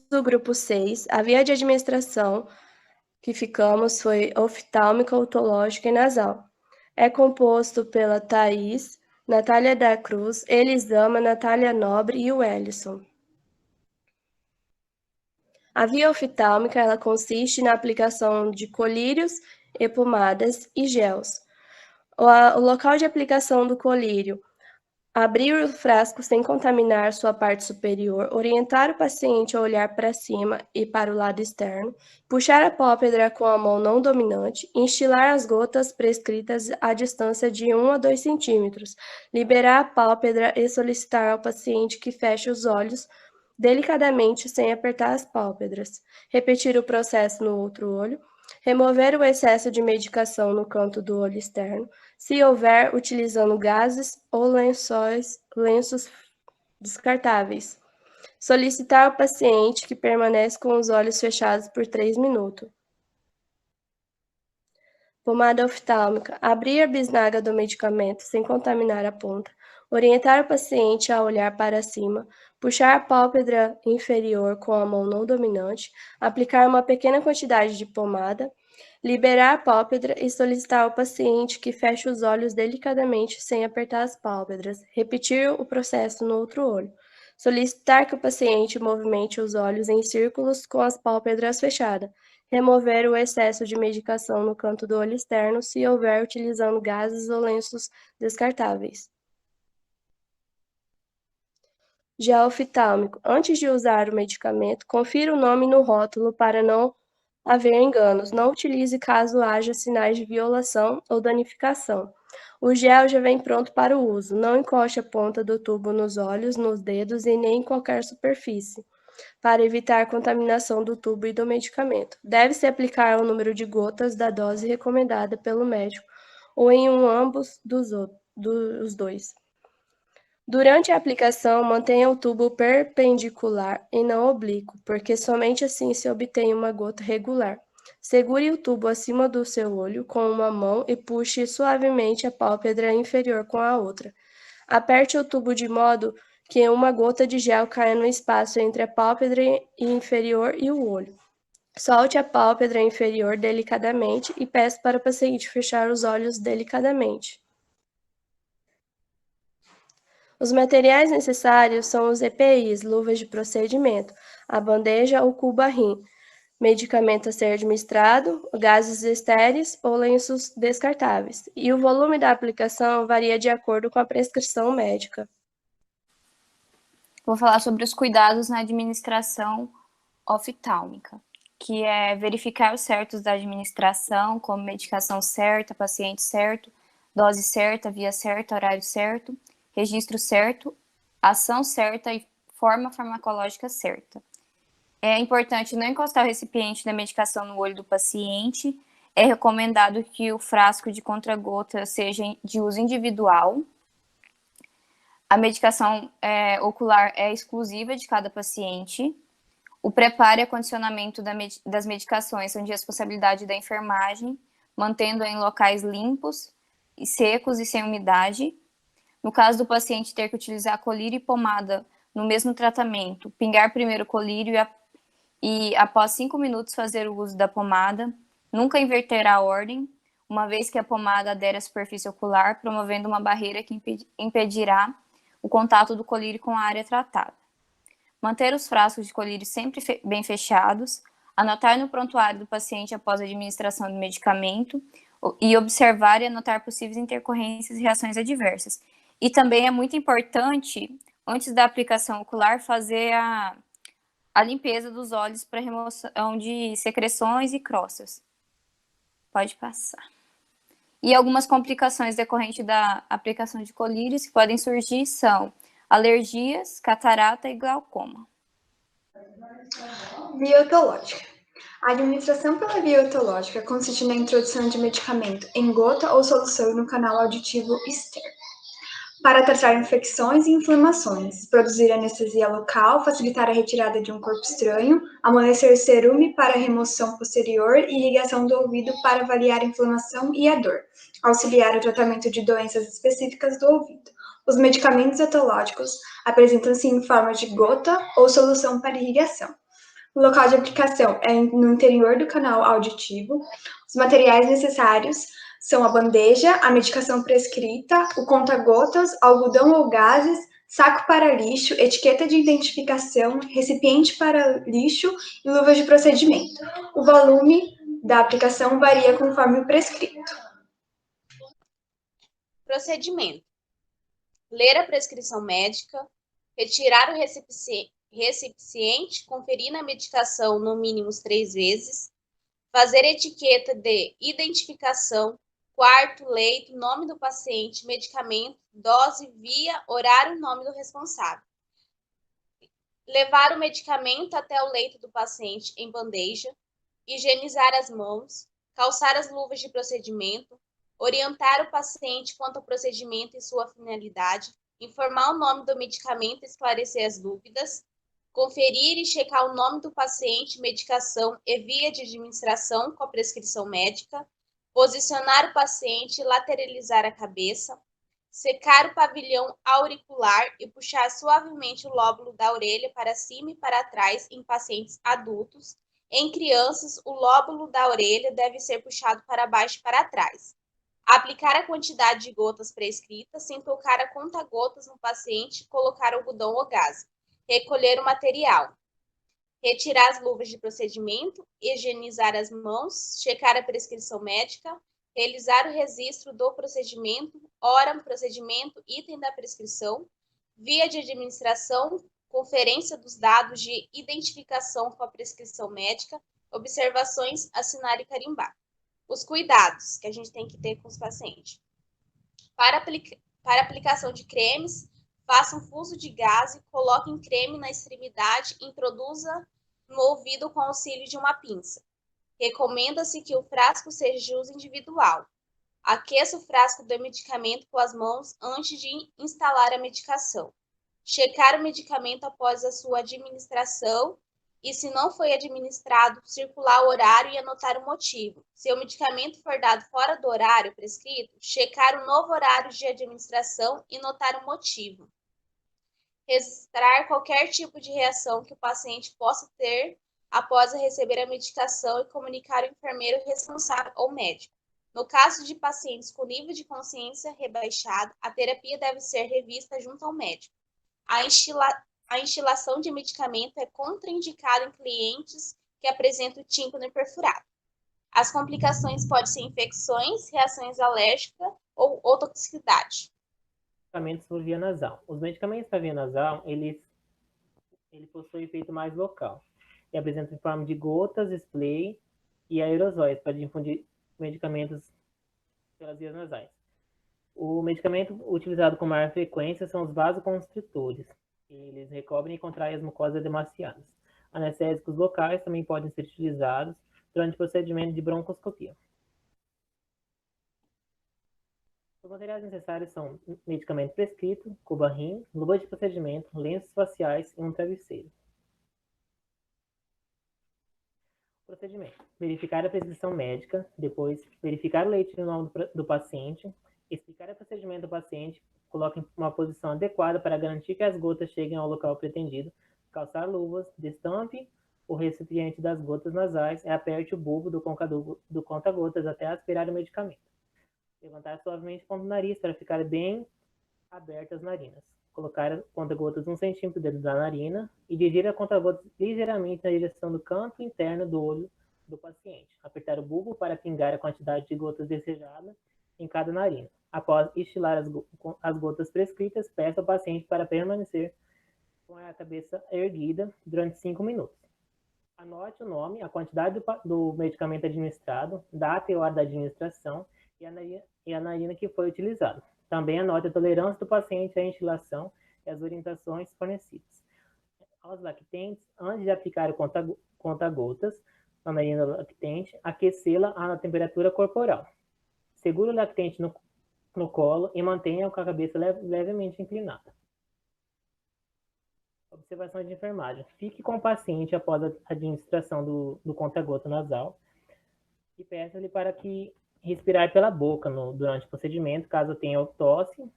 do grupo 6, a via de administração que ficamos foi oftálmica, otológica e nasal. É composto pela Thaís, Natália da Cruz, Elisama, Natália Nobre e o Ellison. A via oftálmica ela consiste na aplicação de colírios e pomadas e gels. O local de aplicação do colírio: abrir o frasco sem contaminar sua parte superior, orientar o paciente a olhar para cima e para o lado externo, puxar a pálpebra com a mão não dominante, instilar as gotas prescritas à distância de 1 a 2 centímetros, liberar a pálpebra e solicitar ao paciente que feche os olhos delicadamente sem apertar as pálpebras, repetir o processo no outro olho, remover o excesso de medicação no canto do olho externo, se houver, utilizando gases ou lenços descartáveis. Solicitar ao paciente que permaneça com os olhos fechados por 3 minutos. Pomada oftálmica: abrir a bisnaga do medicamento sem contaminar a ponta, orientar o paciente a olhar para cima, puxar a pálpebra inferior com a mão não dominante, aplicar uma pequena quantidade de pomada, liberar a pálpebra e solicitar ao paciente que feche os olhos delicadamente sem apertar as pálpebras, repetir o processo no outro olho. Solicitar que o paciente movimente os olhos em círculos com as pálpebras fechadas. Remover o excesso de medicação no canto do olho externo, se houver, utilizando gases ou lenços descartáveis. Gel oftálmico: antes de usar o medicamento, confira o nome no rótulo para não haver enganos. Não utilize caso haja sinais de violação ou danificação. O gel já vem pronto para o uso. Não encoste a ponta do tubo nos olhos, nos dedos e nem em qualquer superfície, para evitar contaminação do tubo e do medicamento. Deve-se aplicar o número de gotas da dose recomendada pelo médico ou em ambos dos dois. Durante a aplicação, mantenha o tubo perpendicular e não oblíquo, porque somente assim se obtém uma gota regular. Segure o tubo acima do seu olho com uma mão e puxe suavemente a pálpebra inferior com a outra. Aperte o tubo de modo que uma gota de gel caia no espaço entre a pálpebra inferior e o olho. Solte a pálpebra inferior delicadamente e peça para o paciente fechar os olhos delicadamente. Os materiais necessários são os EPIs, luvas de procedimento, a bandeja ou cuba-rim, medicamento a ser administrado, gases estéreis ou lenços descartáveis, e o volume da aplicação varia de acordo com a prescrição médica. Vou falar sobre os cuidados na administração oftálmica, que é verificar os certos da administração, como medicação certa, paciente certo, dose certa, via certa, horário certo, registro certo, ação certa e forma farmacológica certa. É importante não encostar o recipiente da medicação no olho do paciente. É recomendado que o frasco de contra-gota seja de uso individual. A medicação ocular é exclusiva de cada paciente. O preparo e acondicionamento das medicações são de responsabilidade da enfermagem, mantendo em locais limpos, secos e sem umidade. No caso do paciente ter que utilizar colírio e pomada no mesmo tratamento, pingar primeiro o colírio e após 5 minutos fazer o uso da pomada. Nunca inverter a ordem, uma vez que a pomada adere à superfície ocular, promovendo uma barreira que impedirá o contato do colírio com a área tratada. Manter os frascos de colírio sempre bem fechados, anotar no prontuário do paciente após a administração do medicamento e observar e anotar possíveis intercorrências e reações adversas. E também é muito importante, antes da aplicação ocular, fazer a limpeza dos olhos para remoção de secreções e crostas. Pode passar. E algumas complicações decorrentes da aplicação de colírios que podem surgir são alergias, catarata e glaucoma. Via otológica. A administração pela via otológica consiste na introdução de medicamento em gota ou solução no canal auditivo externo, para tratar infecções e inflamações, produzir anestesia local, facilitar a retirada de um corpo estranho, amolecer cerume para remoção posterior e ligação do ouvido para avaliar a inflamação e a dor, auxiliar o tratamento de doenças específicas do ouvido. Os medicamentos etológicos apresentam-se em forma de gota ou solução para irrigação. O local de aplicação é no interior do canal auditivo. Os materiais necessários são a bandeja, a medicação prescrita, o conta-gotas, algodão ou gases, saco para lixo, etiqueta de identificação, recipiente para lixo e luvas de procedimento. O volume da aplicação varia conforme o prescrito. Procedimento: ler a prescrição médica, retirar o recipiente, conferir na medicação no mínimo 3 vezes, fazer etiqueta de identificação, quarto, leito, nome do paciente, medicamento, dose, via, horário, nome do responsável. Levar o medicamento até o leito do paciente em bandeja, higienizar as mãos, calçar as luvas de procedimento, orientar o paciente quanto ao procedimento e sua finalidade, informar o nome do medicamento e esclarecer as dúvidas, conferir e checar o nome do paciente, medicação e via de administração com a prescrição médica, posicionar o paciente e lateralizar a cabeça, secar o pavilhão auricular e puxar suavemente o lóbulo da orelha para cima e para trás em pacientes adultos. Em crianças, o lóbulo da orelha deve ser puxado para baixo e para trás. Aplicar a quantidade de gotas prescrita sem tocar a conta-gotas no paciente, colocar algodão ou gás. Recolher o material. Retirar as luvas de procedimento, higienizar as mãos, checar a prescrição médica, realizar o registro do procedimento, hora, procedimento, item da prescrição, via de administração, conferência dos dados de identificação com a prescrição médica, observações, assinar e carimbar. Os cuidados que a gente tem que ter com os pacientes. Para aplicação de cremes, faça um fuso de gás e coloque creme na extremidade e introduza no ouvido com auxílio de uma pinça. Recomenda-se que o frasco seja de uso individual. Aqueça o frasco do medicamento com as mãos antes de instalar a medicação. Checar o medicamento após a sua administração e, se não foi administrado, circular o horário e anotar o motivo. Se o medicamento for dado fora do horário prescrito, checar o novo horário de administração e notar o motivo. Registrar qualquer tipo de reação que o paciente possa ter após receber a medicação e comunicar ao enfermeiro responsável ou médico. No caso de pacientes com nível de consciência rebaixado, a terapia deve ser revista junto ao médico. A instilação de medicamento é contraindicada em clientes que apresentam tímpano perfurado. As complicações podem ser infecções, reações alérgicas ou toxicidade. Medicamentos por via nasal. Os medicamentos para via nasal, ele possui efeito mais local. E apresentam em forma de gotas, spray e aerosóis para difundir medicamentos pelas vias nasais. O medicamento utilizado com maior frequência são os vasoconstritores. Eles recobrem e contraem as mucosas edemaciadas. Anestésicos locais também podem ser utilizados durante o procedimento de broncoscopia. Os materiais necessários são medicamento prescrito, cuba-rim, luva de procedimento, lenços faciais e um travesseiro. Procedimento: verificar a prescrição médica, depois verificar o leite no nome do paciente, explicar o procedimento do paciente, coloque em uma posição adequada para garantir que as gotas cheguem ao local pretendido, calçar luvas, destampe o recipiente das gotas nasais e aperte o bulbo do conta-gotas até aspirar o medicamento. Levantar suavemente o ponto do nariz para ficar bem abertas as narinas. Colocar a conta-gotas 1 centímetro dentro da narina e dirigir a conta-gotas ligeiramente na direção do canto interno do olho do paciente. Apertar o bulbo para pingar a quantidade de gotas desejada em cada narina. Após estilar as gotas prescritas, peça ao paciente para permanecer com a cabeça erguida durante 5 minutos. Anote o nome, a quantidade do medicamento administrado, data e hora da administração e a narina que foi utilizada. Também anote a tolerância do paciente à instilação e as orientações fornecidas. Aos lactentes, antes de aplicar o conta-gotas na narina lactente, aquecê-la na temperatura corporal. Segure o lactente no colo e mantenha com a cabeça levemente inclinada. Observação de enfermagem. Fique com o paciente após a administração do conta-gota nasal e peça-lhe para que respirar pela boca durante o procedimento, caso tenha tosse,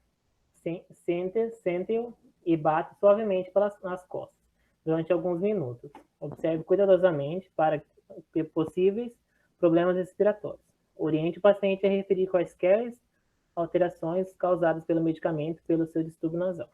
Sente-o e bate suavemente nas costas durante alguns minutos. Observe cuidadosamente para que possíveis problemas respiratórios. Oriente o paciente a referir quaisquer alterações causadas pelo medicamento pelo seu distúrbio nasal.